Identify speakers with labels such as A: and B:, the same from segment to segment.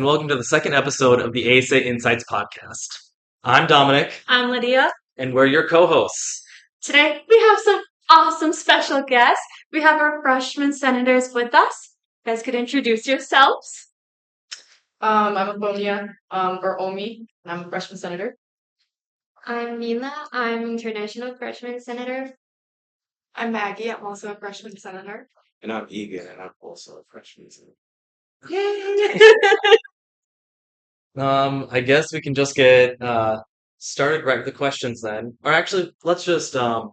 A: welcome to the second episode of the ASA Insights podcast. I'm Dominic,
B: I'm Lydia.
A: and we're your co-hosts.
B: Today we have some awesome special guests. We have our freshman senators with us. You guys could introduce yourselves.
C: I'm Aponia, or Omi, and I'm a freshman senator.
D: I'm Mila. I'm international freshman senator.
E: I'm Maggie. I'm also a freshman senator.
F: And I'm Egan, and I'm also a freshman.
B: Yay!
A: I guess we can just get started right with the questions then. Or actually, let's just what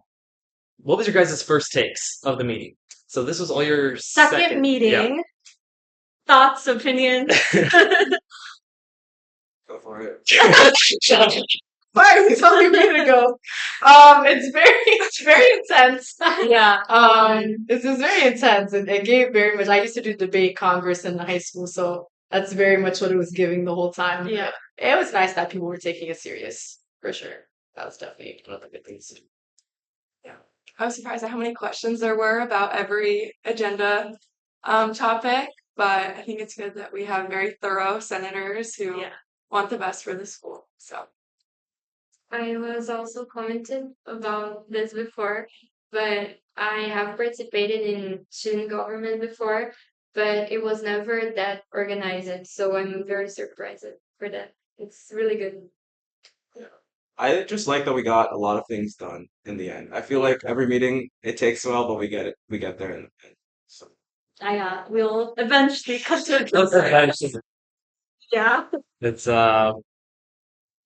A: was your guys' first takes of the meeting? So this was all your
B: Second meeting. Thoughts, opinions.
F: Go for it.
C: Why are you telling me to go? It's very intense.
B: Yeah.
C: This is very intense, and it gave very much. I used to do debate congress in high school, so that's very much what it was giving the whole time.
B: Yeah.
C: It was nice that people were taking it serious, for sure. That was definitely one of the good things.
E: I was surprised at how many questions there were about every agenda topic, but I think it's good that we have very thorough senators who
B: Yeah.
E: want the best for the school. So
D: I was also commented about this before, but I have participated in student government before, but it was never that organized. So I'm very surprised for that. It's really good.
F: I just like that we got a lot of things done in the end. I feel like every meeting it takes a while, but we get it. We get there in the end. So
B: We'll eventually come to
A: It's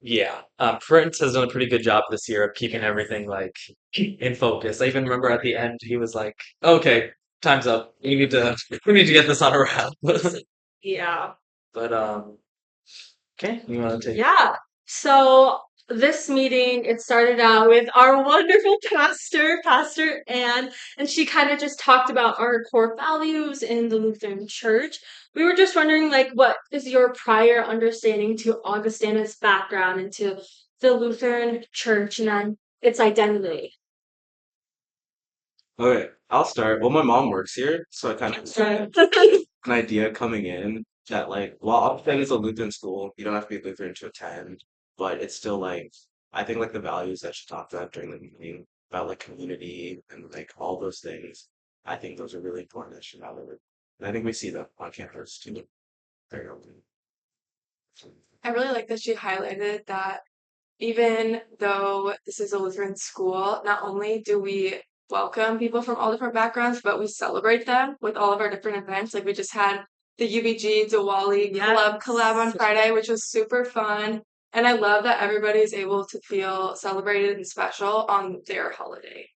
B: Yeah.
A: Prince has done a pretty good job this year of keeping everything like in focus. I even remember at the end he was like, "Okay, time's up. We need to get this on a wrap."
B: Yeah.
A: But okay, you want to take?
B: Yeah. So this meeting, it started out with our wonderful Pastor Ann, and she kind of just talked about our core values in the Lutheran Church. We were just wondering, like, what is your prior understanding to Augustana's background into the Lutheran Church and then its identity?
F: Okay, I'll start. Well, my mom works here, so I kind of
B: Right.
F: an idea coming in that like, while Upton is a Lutheran school, you don't have to be Lutheran to attend, but it's still like, I think like the values that she talked about during the meeting about like community and like all those things, I think those are really important that should have it. And I think we see them on campus too. Very often.
E: I really like that she highlighted that even though this is a Lutheran school, not only do we welcome people from all different backgrounds, but we celebrate them with all of our different events. Like we just had the UBG Diwali Club collab on Friday, which was super fun. And I love that everybody is able to feel celebrated and special on their holiday.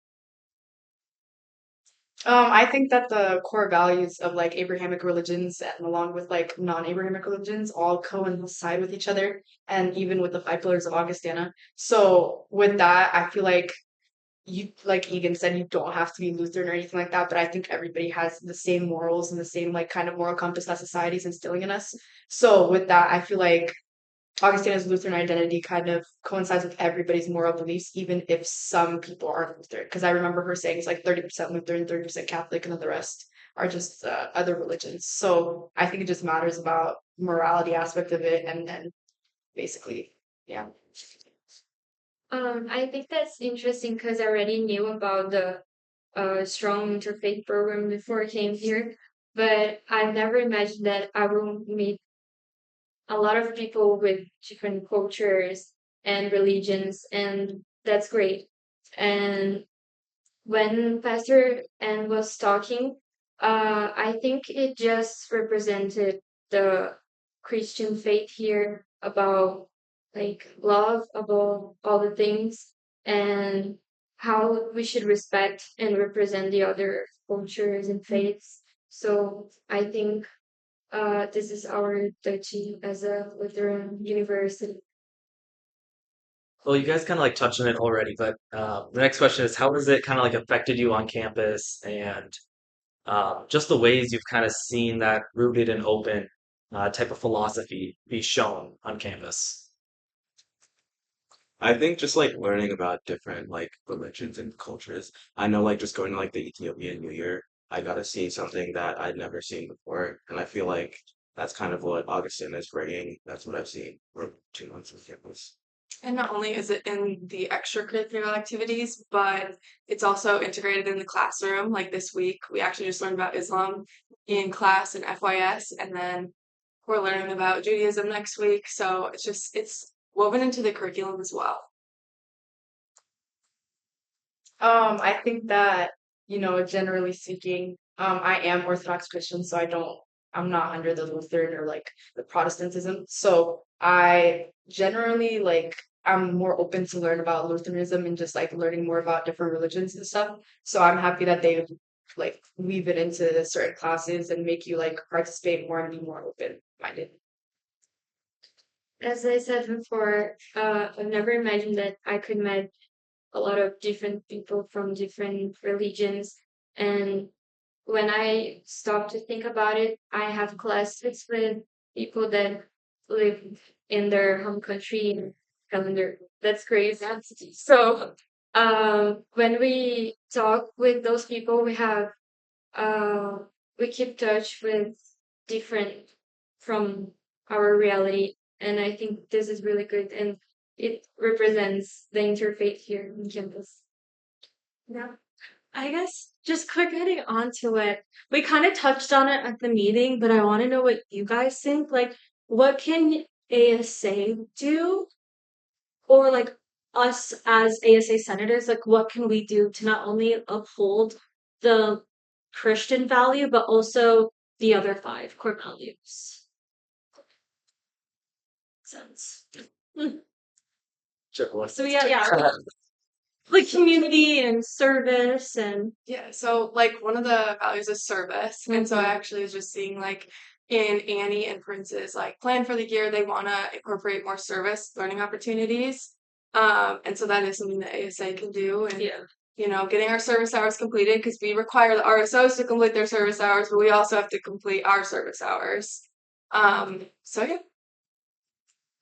C: I think that the core values of like Abrahamic religions and along with like non-Abrahamic religions all coincide with each other, and even with the five pillars of Augustana. So with that, I feel like you, like Egan said, you don't have to be Lutheran or anything like that, but I think everybody has the same morals and the same like kind of moral compass that society is instilling in us. So with that, I feel like Augustina's Lutheran identity kind of coincides with everybody's moral beliefs, even if some people aren't Lutheran. Because I remember her saying it's like 30% Lutheran, 30% Catholic, and then the rest are just other religions. So I think it just matters about morality aspect of it, and then basically, yeah.
D: I think that's interesting because I already knew about the strong interfaith program before I came here, but I've never imagined that I will meet a lot of people with different cultures and religions, and that's great. And when Pastor Ann was talking, I think it just represented the Christian faith here about like love above all the things and how we should respect and represent the other cultures and faiths. So I think this is our duty as a Lutheran university.
A: Well, you guys kind of like touched on it already, but the next question is, how has it kind of like affected you on campus, and just the ways you've kind of seen that rooted and open type of philosophy be shown on campus?
F: I think just like learning about different like religions and cultures. I know like just going to like the Ethiopian New Year, I got to see something that I'd never seen before, and I feel like that's kind of what Augustine is bringing. That's what I've seen for 2 months of campus.
E: And not only is it in the extracurricular activities, but it's also integrated in the classroom. Like this week, we actually just learned about Islam in class in FYS, and then we're learning about Judaism next week. So it's woven into the curriculum as well.
C: I think that, generally speaking, I am Orthodox Christian, so I'm not under the Lutheran or like the Protestantism. So I generally I'm more open to learn about Lutheranism and just like learning more about different religions and stuff. So I'm happy that they like weave it into certain classes and make you like participate more and be more open minded.
D: As I said before, I've never imagined that I could meet a lot of different people from different religions. And when I stop to think about it, I have classes with people that live in their home country and calendar. That's crazy. So when we talk with those people, uh, we keep touch with different from our reality, and I think this is really good, and it represents the interfaith here in campus.
B: Yeah. I guess just quick getting onto it. We kind of touched on it at the meeting, but I want to know what you guys think. Like, what can ASA do, or like us as ASA senators, like what can we do to not only uphold the Christian value, but also the other five core values? Sense. Hmm.
A: Sure.
B: So yeah, like community and service and
E: Yeah, so like one of the values is service. And so I actually was just seeing like in Annie and Prince's like plan for the year, they want to incorporate more service learning opportunities. And so that is something that ASA can do. And
B: yeah.
E: getting our service hours completed because we require the RSOs to complete their service hours, but we also have to complete our service hours. So yeah.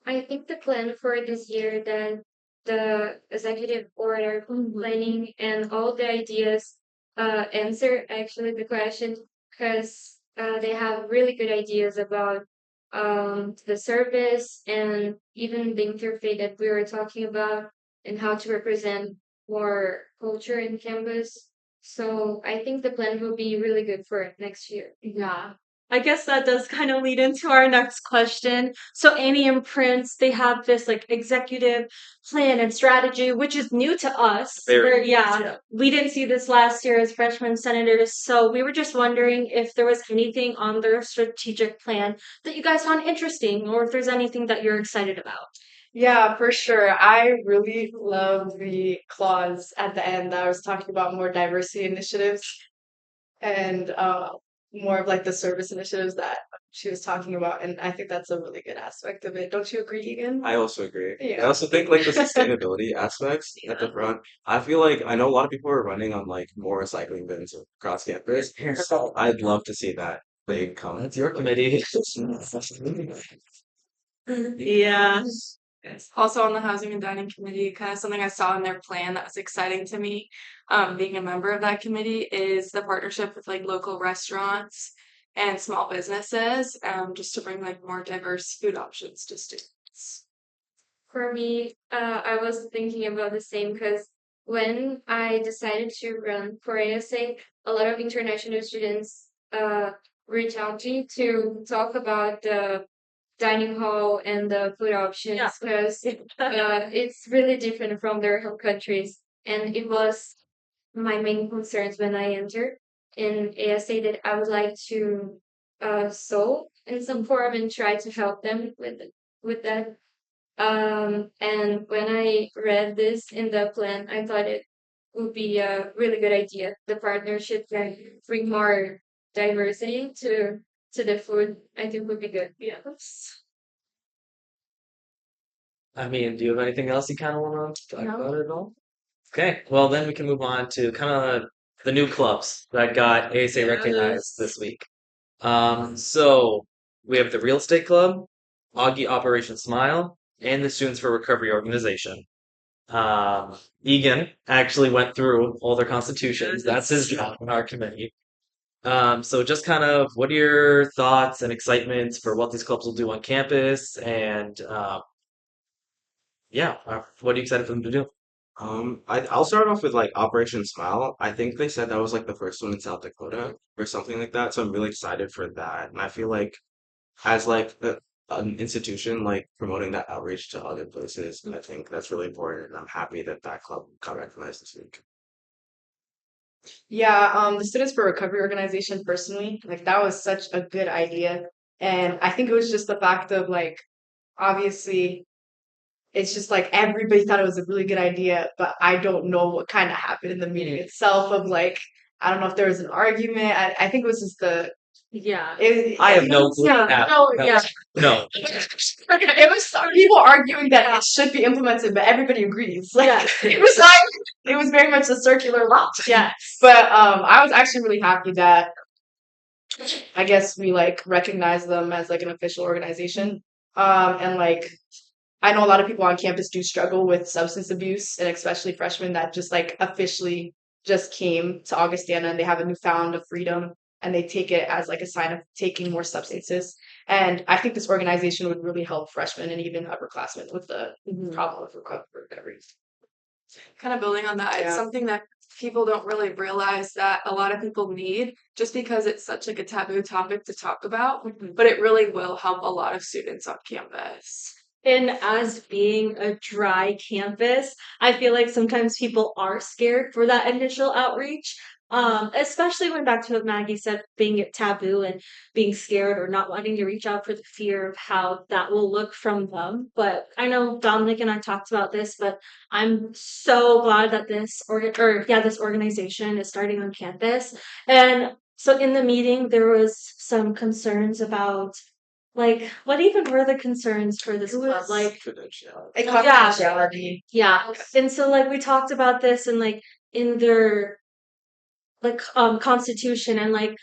D: I think the plan for this year, that the executive order planning and all the ideas answer actually the question, because they have really good ideas about the service and even the interfaith that we were talking about and how to represent more culture in campus. So I think the plan will be really good for next year.
B: Yeah. I guess that does kind of lead into our next question. So Annie and Prince, they have this like executive plan and strategy, which is new to us.
A: Very
B: Yeah, we didn't see this last year as freshman senators. So we were just wondering if there was anything on their strategic plan that you guys found interesting, or if there's anything that you're excited about.
C: Yeah, for sure. I really love the clause at the end that I was talking about more diversity initiatives and more of like the service initiatives that she was talking about. And I think that's a really good aspect of it. Don't you agree, Egan?
F: I also agree. I
C: Yeah.
F: also think like the sustainability aspects at the front. I feel like I know a lot of people are running on like more recycling bins across campus. So I'd love to see that they come.
A: That's your committee.
B: Yeah.
E: Yes. Also on the Housing and Dining Committee, kind of something I saw in their plan that was exciting to me, being a member of that committee, is the partnership with like local restaurants and small businesses, just to bring like more diverse food options to students.
D: For me, I was thinking about the same, because when I decided to run for ASA, a lot of international students reached out to me to talk about the dining hall and the food options,
B: Yeah.
D: because it's really different from their home countries. And it was my main concerns when I entered in ASA, that I would like to solve in some form and try to help them with that. And when I read this in the plan, I thought it would be a really good idea. The partnership can bring more diversity to the food. I think would be good.
B: Yes.
A: I mean, do you have anything else you kind of want to talk
B: No.
A: about at all? Okay, well then we can move on to kind of the new clubs that got ASA recognized this week. So we have the Real Estate Club, Augie Operation Smile, and the Students for Recovery organization. Egan actually went through all their constitutions. That's his job in our committee. So just kind of what are your thoughts and excitements for what these clubs will do on campus, and yeah, what are you excited for them to do?
F: I'll start off with like Operation Smile. I think they said that was like the first one in South Dakota or something like that. So I'm really excited for that. And I feel like as like an institution, like promoting that outreach to other places, I think that's really important. And I'm happy that that club got recognized this week.
C: Yeah, the Students for Recovery organization personally, like that was such a good idea. And I think it was just the fact of like obviously it's just like everybody thought it was a really good idea, but I don't know what kind of happened in the meeting itself of like I don't know if there was an argument. I think it was just the
B: Yeah.
A: I have
C: it
A: no
C: was
A: clue.
B: Yeah.
A: Yeah,
B: No,
A: no,
B: yeah.
A: no.
C: it was some people arguing that it should be implemented, but everybody agrees. Like
B: Yeah.
C: it was like it was very much a circular law.
B: Yes.
C: But I was actually really happy that I guess we like recognize them as like an official organization. And like I know a lot of people on campus do struggle with substance abuse, and especially freshmen that just like officially just came to Augustana and they have a newfound of freedom and they take it as like a sign of taking more substances. And I think this organization would really help freshmen and even upperclassmen with the
B: Mhm.
C: problem of recovery.
E: Kind of building on that, it's
C: Yeah.
E: something that people don't really realize that a lot of people need just because it's such like a taboo topic to talk about, but it really will help a lot of students on campus.
B: And as being a dry campus, I feel like sometimes people are scared for that initial outreach. Especially when back to what Maggie said, being it taboo and being scared or not wanting to reach out for the fear of how that will look from them. But I know Dominic and I talked about this, but I'm so glad that this organization is starting on campus. And so in the meeting, there was some concerns about like, what even were the concerns for this
C: It
B: club?
C: was
B: Like,
F: Credentiality.
C: a
B: yeah,
C: confidentiality.
B: yeah. And so, like, we talked about this and like in their like constitution and like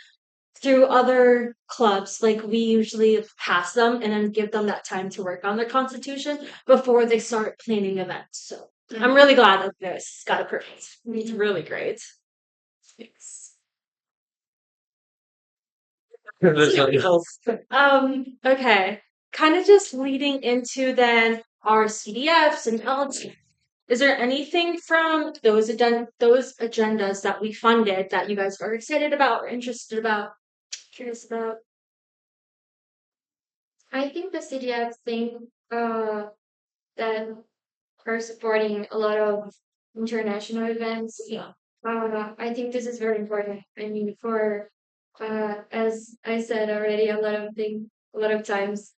B: through other clubs, like we usually pass them and then give them that time to work on their constitution before they start planning events. So I'm really glad that this got approved. It's really great.
E: Thanks.
A: There's nothing else.
B: Okay. Kind of just leading into then our CDFs and LT. Is there anything from those agendas that we funded that you guys are excited about or interested about, curious about?
D: I think the CDF thing that are supporting a lot of international events.
B: Yeah.
D: I think this is very important. I mean, for as I said already, a lot of times,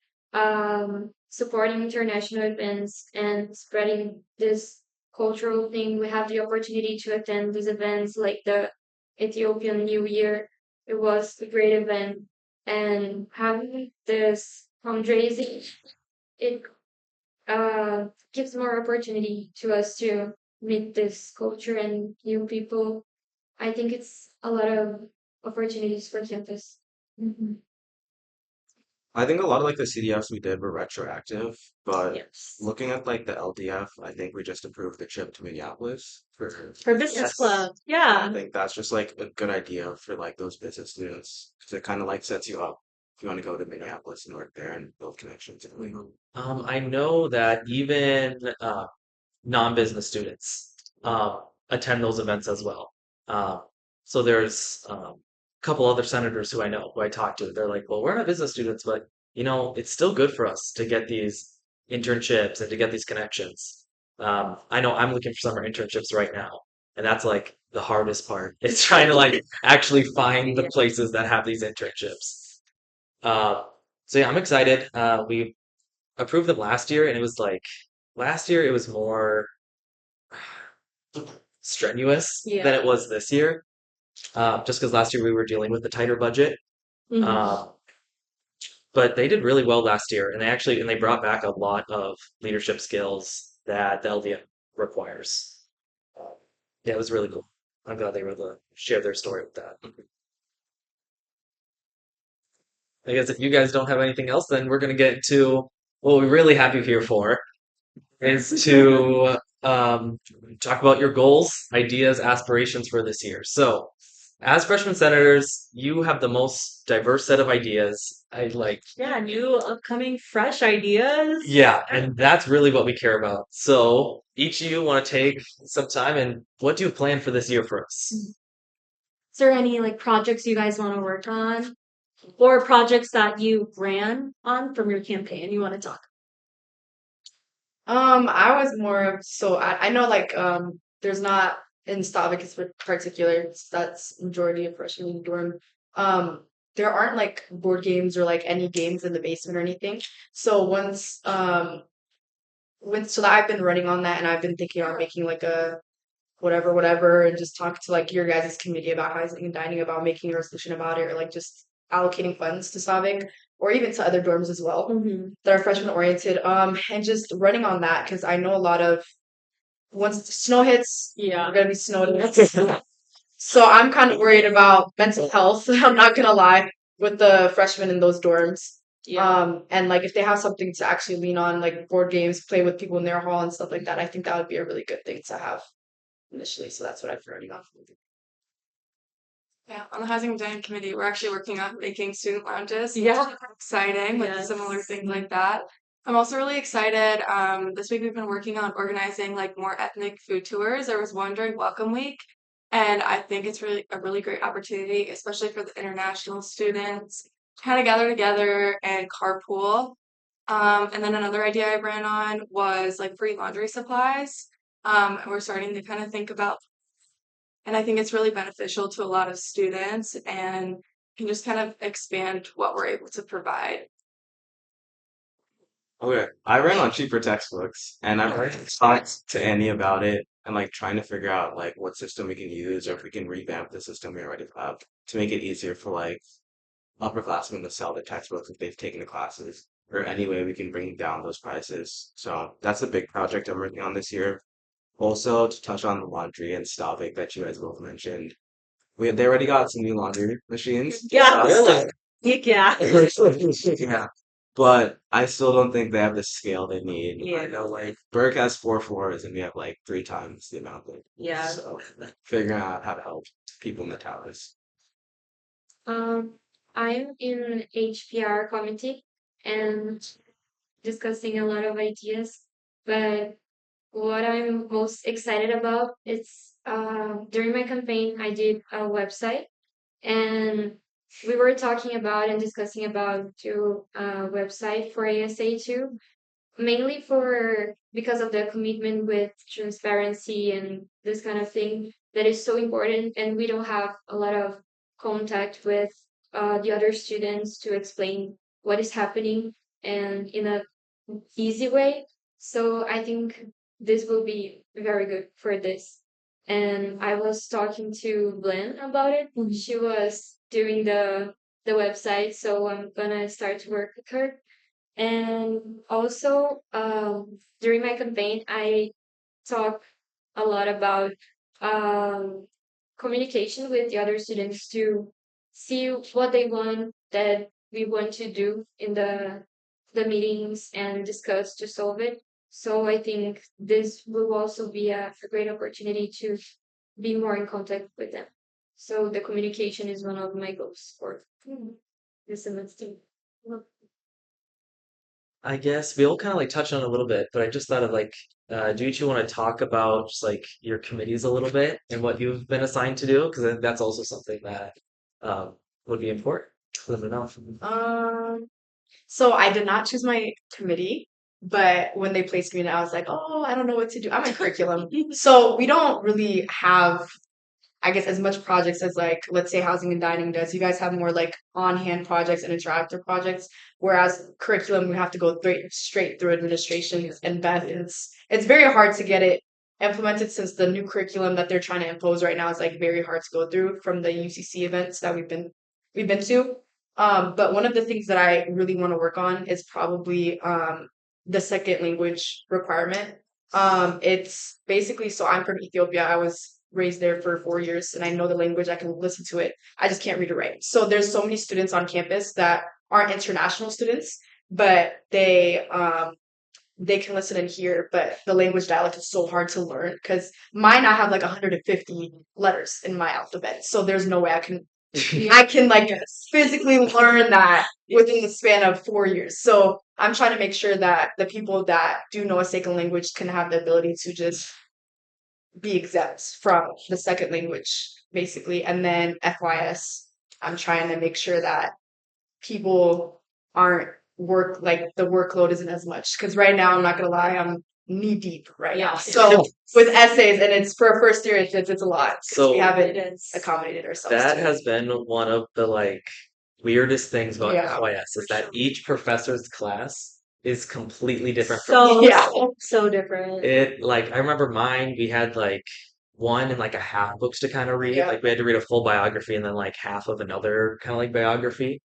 D: supporting international events and spreading this cultural thing. We have the opportunity to attend these events like the Ethiopian New Year. It was a great event, and having this fundraising, it gives more opportunity to us to meet this culture and new people. I think it's a lot of opportunities for campus. Mhm.
F: I think a lot of like the CDFs we did were retroactive, but
B: Yes.
F: looking at like the LDF, I think we just approved the trip to Minneapolis for
B: For business
A: Yes.
B: club.
F: I
B: Yeah.
F: think that's just like a good idea for like those business students because it kind of like sets you up if you want to go to Minneapolis and work there and build connections.
A: I know that even non-business students attend those events as well. Um, so there's a couple other senators who I know who I talk to. They're like, "Well, we're not business students, but it's still good for us to get these internships and to get these connections." I know I'm looking for summer internships right now, and that's like the hardest part. It's trying to like actually find the places that have these internships. Uh, so yeah, I'm excited. We approved them last year, and it was like last year it was more strenuous than
B: Yeah.
A: it was this year. Just because last year we were dealing with the tighter budget.
B: Mhm.
A: But they did really well last year, and they brought back a lot of leadership skills that the LDF requires. Uh, yeah, it was really cool. I'm glad they were able to share their story with that. I guess if you guys don't have anything else, then we're gonna get to what we really have you here for, is to talk about your goals, ideas, aspirations for this year. So, as freshman senators, you have the most diverse set of ideas. I like,
B: Yeah, new upcoming fresh ideas.
A: yeah, and that's really what we care about. So each of you want to take some time and what do you plan for this year for us?
B: Is there any like projects you guys want to work on? Or projects that you ran on from your campaign you want to talk?
C: I was more of so I know like there's not in Slavic in particular that's majority of freshman dorm. Um, there aren't like board games or like any games in the basement or anything. So once so that I've been running on that and I've been thinking about making like a whatever and just talk to like your guys' committee about housing and dining about making a resolution about it or like just allocating funds to Slavic or even to other dorms as well
B: Mm-hmm.
C: that are freshman oriented. And just running on that because I know a lot of once the snow hits,
B: Yeah.
C: we're gonna be snowed. So I'm kind of worried about mental health. I'm not gonna lie with the freshmen in those dorms.
B: Yeah.
C: And like if they have something to actually lean on, like board games, play with people in their hall and stuff like that, I think that would be a really good thing to have initially. So that's what I'm running on.
E: Yeah, on the Housing and Dining Committee, we're actually working on making student lounges.
B: Yeah.
E: Exciting with
B: Yes.
E: similar things like that. I'm also really excited. This week we've been working on organizing like more ethnic food tours. There was one during Welcome Week, and I think it's really a really great opportunity, especially for the international students, to kind of gather together and carpool. And then another idea I ran on was like free laundry supplies. And we're starting to kind of think about and I think it's really beneficial to a lot of students and can just kind of expand what we're able to provide.
F: Okay, I ran on cheaper textbooks, and I've talked to Annie about it and like trying to figure out like what system we can use or if we can revamp the system we already have to make it easier for like upperclassmen to sell the textbooks if they've taken the classes, or any way we can bring down those prices. So that's a big project I'm working on this year. Also, to touch on the laundry and Stavic that you guys both mentioned, they already got some new laundry machines.
B: Yeah.
A: Really?
B: Yeah.
F: Yeah, but I still don't think they have the scale they need.
B: Yeah.
F: I know like Berg has 4 floors and we have like 3 times the amount.
B: Yeah.
F: So figuring out how to help people in the towers.
D: Um, I'm in HPR committee and discussing a lot of ideas, but what I'm most excited about is during my campaign, I did a website and we were talking about and discussing about to website for ASA too, mainly for because of the commitment with transparency and this kind of thing that is so important, and we don't have a lot of contact with the other students to explain what is happening and in a easy way. So I think this will be very good for this. And I was talking to Glenn about it. She was doing the website, so I'm gonna start to work with her. And also, during my campaign, I talk a lot about um, communication with the other students to see what they want that we want to do in the meetings and discuss to solve it. So I think this will also be a great opportunity to be more in contact with them. So the communication is one of my goals for this semester.
A: I guess we all kind of like touched on it a little bit, but I just thought of like, do you two want to talk about just like your committees a little bit and what you've been assigned to do? Because I think that's also something that would be important for them to know.
C: Um, so I did not choose my committee, but when they placed me in it, I was like, oh, I don't know what to do. I'm in curriculum. So we don't really have, I guess, as much projects as like, let's say housing and dining does. You guys have more like on-hand projects and interactive projects, whereas curriculum, we have to go straight through administration and Beth, it's very hard to get it implemented since the new curriculum that they're trying to impose right now is like very hard to go through from the UCC events that we've been to. But one of the things that I really want to work on is probably the second language requirement. It's basically so I'm from Ethiopia. I was raised there for 4 years and I know the language. I can listen to it. I just can't read or write. So there's so many students on campus that aren't international students, but they can listen and hear, but the language dialect is so hard to learn because mine I have like 150 letters in my alphabet, so there's no way I can like physically learn that within the span of 4 years. So I'm trying to make sure that the people that do know a second language can have the ability to just be exempt from the second language, basically. And then FYS, I'm trying to make sure that people aren't like the workload isn't as much. Because right now, I'm not gonna lie, I'm knee deep right now. So with essays, and it's for a first year, it's a lot because we
A: So
C: haven't
B: It is.
C: accommodated ourselves
A: that
C: to it.
A: has been one of the like weirdest things about
C: Yeah,
A: FYS is
C: for
A: that
C: sure.
A: each professor's class is completely different from
B: So,
C: Yeah.
B: so different.
A: it. Like I remember mine, we had like one and like a half books to kind of read.
C: Yeah.
A: Like we had to read a full biography and then like half of another kind of like biography.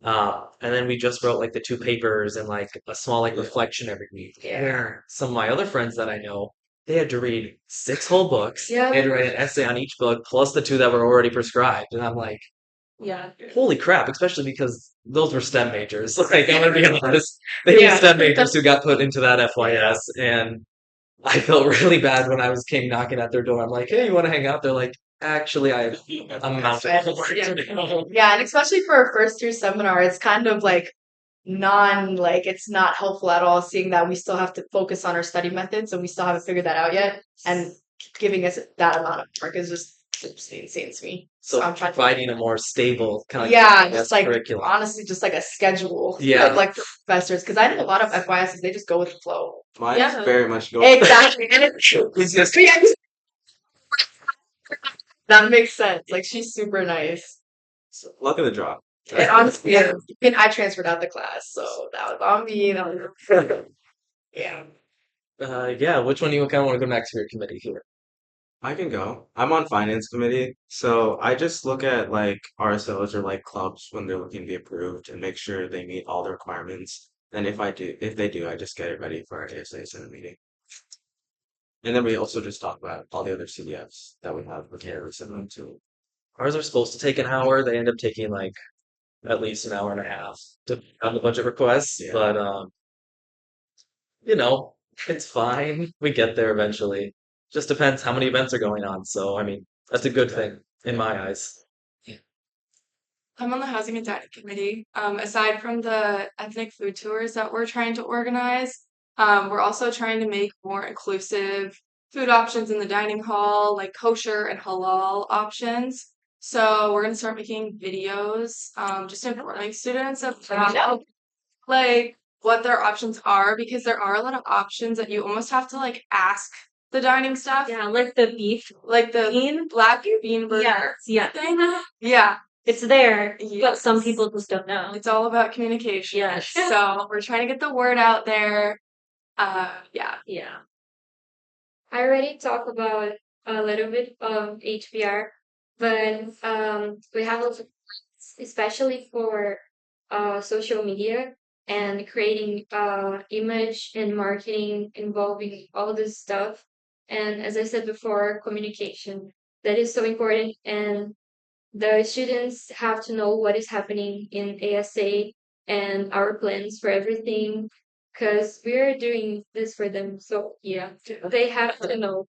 A: And then we just wrote like the two papers and like a small like
F: Yeah.
A: reflection every week.
C: Yeah.
A: Where some of my other friends that I know, they had to read 6 whole books.
B: Yeah.
A: They had to write an essay on each book plus the two that were already prescribed. And I'm like,
B: Yeah.
A: holy crap, especially because those were STEM majors. Like, I'm gonna be honest, they were
C: Yeah.
A: STEM majors who got put into that FYS, and I felt really bad when I came knocking at their door. I'm like, hey, you want to hang out? They're like, actually, I have a mountain of
C: That's-
A: work
C: yeah.
A: to do.
C: Yeah, and especially for a first year seminar, it's kind of like like it's not helpful at all seeing that we still have to focus on our study methods and we still haven't figured that out yet. And giving us that amount of work is just insane to me.
A: So
C: I'm trying to
A: providing a more stable kind of
C: yeah,
A: FYS
C: just like
A: curriculum.
C: honestly, just like a schedule.
A: Yeah.
C: Like for professors, because I know a lot of FYSs, they just go with the flow.
F: Mine's
B: Yeah.
F: very much go.
C: Exactly. And it's
A: It's just
C: that makes sense. Like she's super nice.
F: Luck of the draw.
C: And honestly, yeah, even I transferred out the class, so that was on me. Yeah.
A: yeah, which one do you kind of want to go next for your committee here?
F: I can go. I'm on finance committee, so I just look at like RSOs or like clubs when they're looking to be approved and make sure they meet all the requirements. And if they do, I just get it ready for our ASA Senate meeting. And then we also just talk about all the other CDFs that we have prepared or send them to.
A: Ours are supposed to take an hour. They end up taking like at least an hour and a half to on the budget requests,
F: Yeah.
A: but you know, it's fine. We get there eventually. Just depends how many events are going on. So, I mean, that's a good thing in my eyes.
E: I'm on the housing and dining committee. Aside from the ethnic food tours that we're trying to organize, we're also trying to make more inclusive food options in the dining hall, like kosher and halal options. So we're gonna start making videos, just informing students about like what their options are because there are a lot of options that you almost have to like ask the dining staff,
B: Yeah, like the beef
E: like the
B: bean.
E: black bean burger
B: Yes, yeah.
E: thing. Yeah,
B: It's there, but some
E: Yes.
B: people just don't know.
E: it's all about communication.
B: Yes.
E: So we're trying to get the word out there. Yeah.
B: Yeah.
D: I already talked about a little bit of HBR, but we have also plans, especially for social media and creating image and marketing involving all this stuff. And as I said before, communication that is so important, and the students have to know what is happening in ASA and our plans for everything because we're doing this for them. So yeah, they have to know.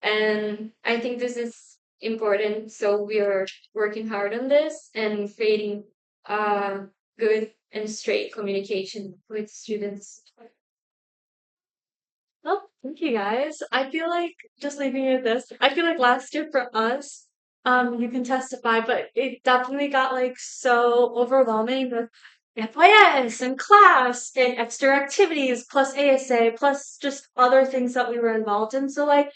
D: And I think this is important. So we are working hard on this and creating good and straight communication with students.
B: Well, thank you guys. I feel like just leaving it at this. I feel like last year for us, you can testify, but it definitely got like so overwhelming with FYS and class and extra activities plus ASA plus just other things that we were involved in. So like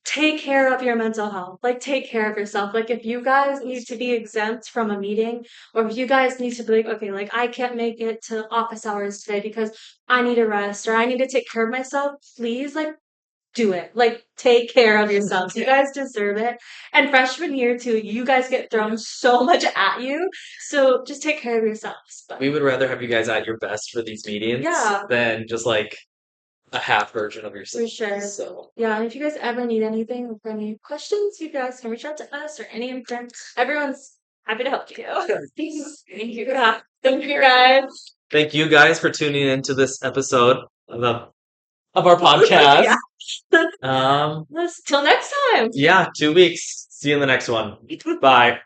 B: take care of your mental health. Like take care of yourself. Like if you guys need to be exempt from a meeting, or if you guys need to be like, okay, like I can't make it to office hours today because I need a rest or I need to take care of myself, please like do it. Like take care of yourselves. You guys deserve it. And freshman year too, you guys get thrown so much at you. So just take care of yourselves. But
A: We would rather have you guys at your best for these meetings
B: Yeah.
A: than just like a half version of
B: for
A: yourself.
B: sure.
A: So,
B: Yeah, and if you guys ever need anything or any questions, you guys can reach out to us or any of them. Everyone's happy to help you. Thank you. Yeah. Thank you guys.
A: thank you guys for tuning into this episode of the of our podcast.
B: Till next time.
A: Yeah, 2 weeks. See you in the next one. Bye.